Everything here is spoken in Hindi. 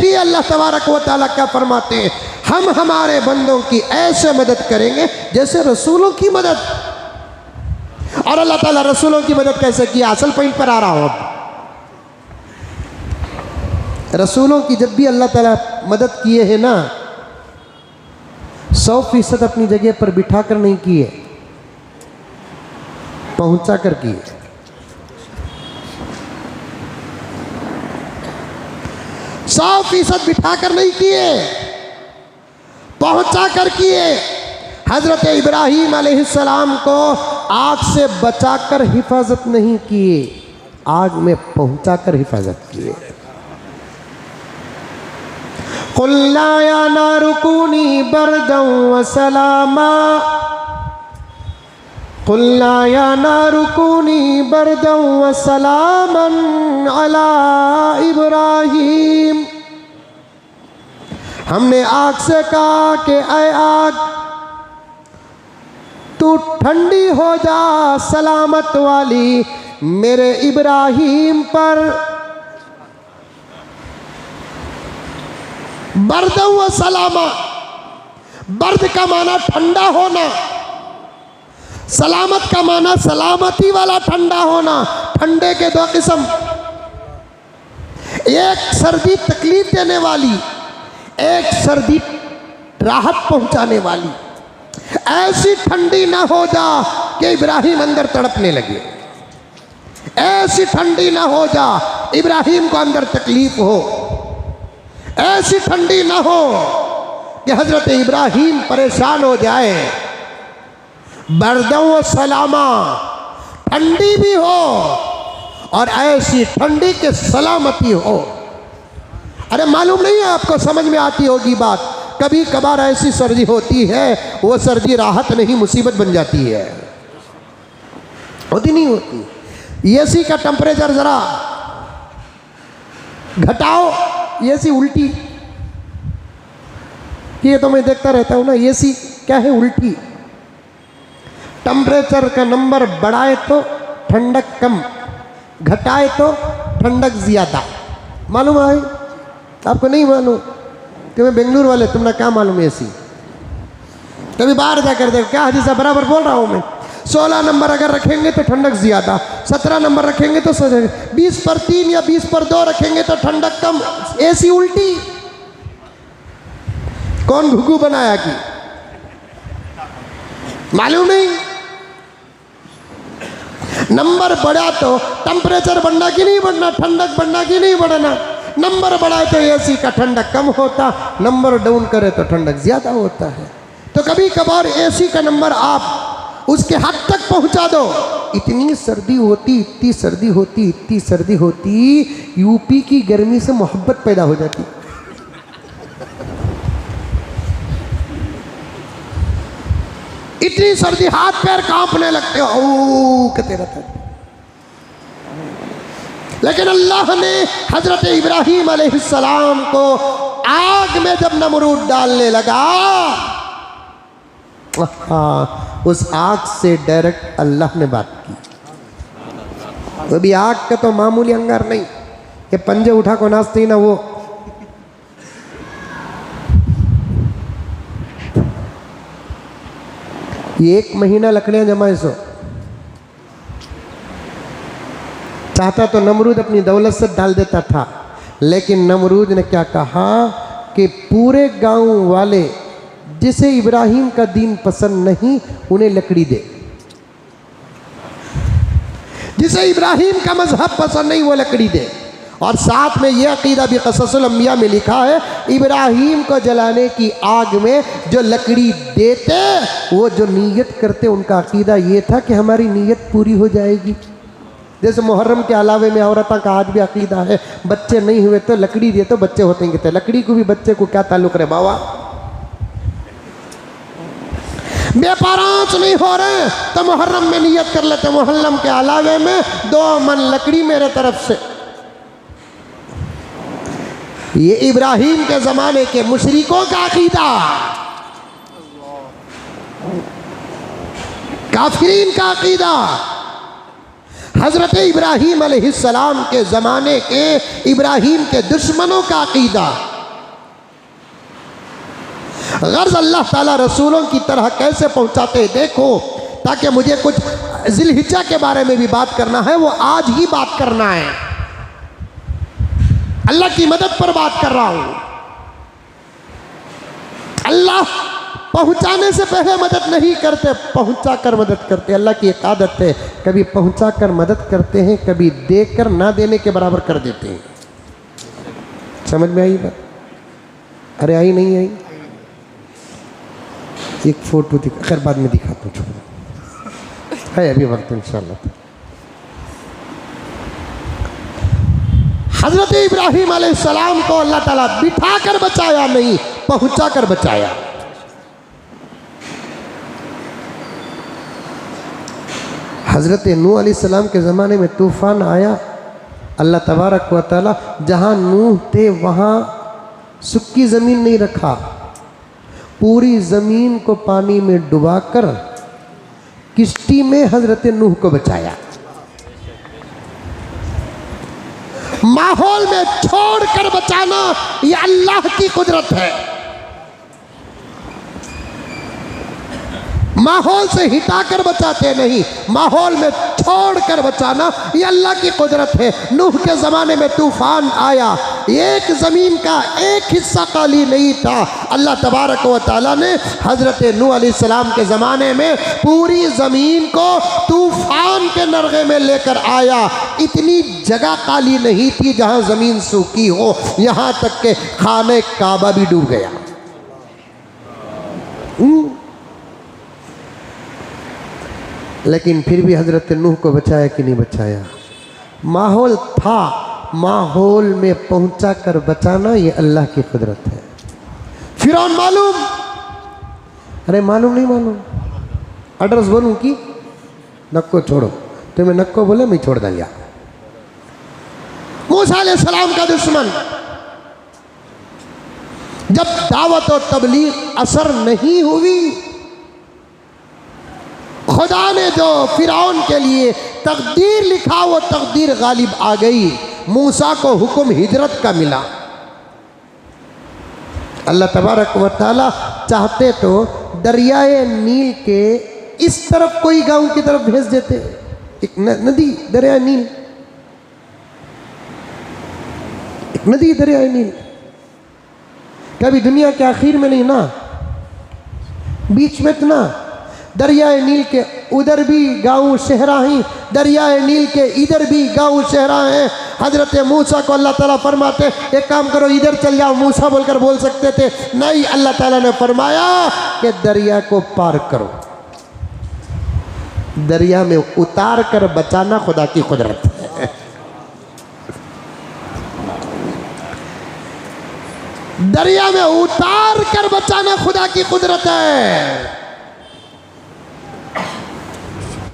भी अल्लाह तबारक व तआला क्या फरमाते हैं, हम हमारे बंदों की ऐसे मदद करेंगे जैसे रसूलों की मदद। और अल्लाह ताला रसूलों की मदद कैसे किया, असल पॉइंट पर आ रहा हूं। अब रसूलों की जब भी अल्लाह ताला मदद किए है ना, 100% अपनी जगह पर बिठा कर नहीं किए, पहुंचा कर किए। 100% बिठा कर नहीं किए, पहुंचा कर किए। हजरत इब्राहीम अलैहिस्सलाम को आग से बचाकर हिफाजत नहीं किए, आग में पहुंचा कर हिफाजत किए। कुल्ला या नारु कूनी बरदन व सलामा, कुल्ला या नारु कूनी बरदन व सलामन अला इब्राहीम। हमने आग से कहा कि ऐ आग तू ठंडी हो जा सलामत वाली मेरे इब्राहीम पर। बर्द व सलामा, बर्द का माना ठंडा होना, सलामत का माना सलामती वाला ठंडा होना। ठंडे के दो किस्म, एक सर्दी तकलीफ देने वाली, एक सर्दी राहत पहुंचाने वाली। ऐसी ठंडी ना हो जा कि इब्राहीम अंदर तड़पने लगे, ऐसी ठंडी ना हो जा इब्राहीम को अंदर तकलीफ हो, ऐसी ठंडी ना हो कि हजरत इब्राहीम परेशान हो जाए। बर्दों व सलामा, ठंडी भी हो और ऐसी ठंडी के सलामती हो। अरे मालूम नहीं है आपको, समझ में आती होगी बात। कभी कभार ऐसी सर्दी होती है, वो सर्दी राहत नहीं मुसीबत बन जाती है, होती नहीं होती। एसी का टेम्परेचर जरा घटाओ, एसी उल्टी, ये तो मैं देखता रहता हूं ना, एसी क्या है, उल्टी। टेम्परेचर का नंबर बढ़ाए तो ठंडक कम, घटाए तो ठंडक ज्यादा। मालूम है आपको? नहीं मालूम कि मैं बेंगलुरु वाले, तुमने क्या मालूम एसी? कभी बाहर जाकर देखो, क्या हदीस है, बराबर बोल रहा हूं मैं। 16 नंबर अगर रखेंगे तो ठंडक ज्यादा, 17 नंबर रखेंगे तो 20 पर 3 या 20 पर 2 रखेंगे तो ठंडक कम, एसी उल्टी। कौन घुघू बनाया कि मालूम नहीं। नंबर बढ़ा तो टेम्परेचर बढ़ना कि नहीं बढ़ना, ठंडक बढ़ना कि नहीं बढ़ना। नंबर बढ़ाए तो एसी का ठंडक कम होता, नंबर डाउन करे तो ठंडक ज्यादा होता है। तो कभी कभार एसी का नंबर आप उसके हद तक पहुंचा दो, इतनी सर्दी होती, इतनी सर्दी होती, इतनी सर्दी होती, यूपी की गर्मी से मोहब्बत पैदा हो जाती। इतनी सर्दी, हाथ पैर कांपने लगते हो, ओ कहते रहते। लेकिन अल्लाह ने हजरत इब्राहीम अलैहिस्सलाम को आग में जब नमरूद डालने लगा, उस आग से डायरेक्ट अल्लाह ने बात की। वो भी आग का तो मामूली अंगार नहीं कि पंजे उठा को नाचते ही ना, वो ये 1 महीना लकड़ियां जमाए सो। चाहता तो नमरूद अपनी दौलत से डाल देता था, लेकिन नमरूद ने क्या कहा कि पूरे गांव वाले जिसे इब्राहीम का दीन पसंद नहीं उन्हें लकड़ी दे, जिसे इब्राहीम का मजहब पसंद नहीं वो लकड़ी दे। और साथ में यह अकीदा भी क़ससुल अंबिया में लिखा है, इब्राहीम को जलाने की आग में जो लकड़ी देते, वो जो नीयत करते, उनका अकीदा ये था कि हमारी नीयत पूरी हो जाएगी। जैसे मुहर्रम के अलावे में औरतों का आज भी अकीदा है, बच्चे नहीं हुए तो लकड़ी दिए तो बच्चे होते हैं। कहते लकड़ी को भी बच्चे को क्या ताल्लुक रहे बाबा। व्यापारांच नहीं हो रहे तो मुहर्रम में नियत कर लेते, मुहर्रम के अलावे में 2 मन लकड़ी मेरे तरफ से। ये इब्राहीम के जमाने के मुशरिकों का अकीदा, काफिरीन का अकीदा। हजरत इब्राहीम अलैहिस्सलाम के ज़माने के इब्राहीम के दुश्मनों का अकीदा। गर्ज अल्लाह ताला रसूलों की तरह कैसे पहुंचाते देखो, ताकि मुझे कुछ जिलहिज्जा के बारे में भी बात करना है, वो आज ही बात करना है। अल्लाह की मदद पर बात कर रहा हूं। अल्लाह पहुंचाने से पहले मदद नहीं करते, पहुंचा कर मदद करते। अल्लाह की एक आदत है, कभी पहुंचा कर मदद करते हैं, कभी देकर ना देने के बराबर कर देते हैं। समझ में आई बात? अरे आई नहीं आई? एक फोटो दिखा, खैर बाद में दिखाता हूँ, छोड़ो, है अभी वक्त इंशाल्लाह। हजरत इब्राहिम अलैहिस्सलाम को अल्लाह ताला बिठा कर बचाया नहीं, पहुंचा कर बचाया। हजरत नूह अलैहिस्सलाम के ज़माने में तूफ़ान आया। अल्लाह तबारक व तआला जहाँ नूह थे वहाँ सूखी ज़मीन नहीं रखा, पूरी ज़मीन को पानी में डुबाकर किश्ती में हजरत नूह को बचाया। माहौल में छोड़कर बचाना ये अल्लाह की कुदरत है। माहौल से हिटाकर बचाते नहीं, माहौल में छोड़कर बचाना ये अल्लाह की कुदरत है। नूह के ज़माने में तूफ़ान आया, एक ज़मीन का एक हिस्सा खाली नहीं था। अल्लाह तबारक व तआला ने हज़रत नूह अलैहिस्सलाम के ज़माने में पूरी ज़मीन को तूफ़ान के नरगे में लेकर आया। इतनी जगह खाली नहीं थी जहाँ ज़मीन सूखी हो, यहाँ तक के खाने काबा भी डूब गया। लेकिन फिर भी हज़रत नूह को बचाया कि नहीं बचाया? माहौल था, माहौल में पहुंचा कर बचाना ये अल्लाह की कुदरत है। फिरौन मालूम? अरे मालूम नहीं मालूम? एड्रेस बोलूँ कि नक्को छोड़ो, तुम्हें नक्को बोले मैं छोड़ दूंगा। मूसा अलैहिस्सलाम का दुश्मन, जब दावत और तबलीग असर नहीं हुई, खुदा ने जो फिरौन के लिए तकदीर लिखा वो तकदीर गालिब आ गई। मूसा को हुक्म हिजरत का मिला। अल्लाह तबारक व तआला चाहते तो दरियाए नील के इस तरफ कोई गांव की तरफ भेज देते, एक नदी दरिया नील, एक नदी दरिया नील, कभी दुनिया के आखिर में नहीं ना, बीच में तो ना। दरियाए नील के उधर भी गाँव शहरा हैं, दरियाए नील के इधर भी गाँव शहरा हैं। हजरत मूसा को अल्लाह ताला फरमाते एक काम करो इधर चल जाओ, मूसा बोलकर बोल सकते थे, नहीं, अल्लाह ताला ने फरमाया कि दरिया को पार करो। दरिया में उतार कर बचाना खुदा की कुदरत है। दरिया में उतार कर बचाना खुदा की कुदरत है।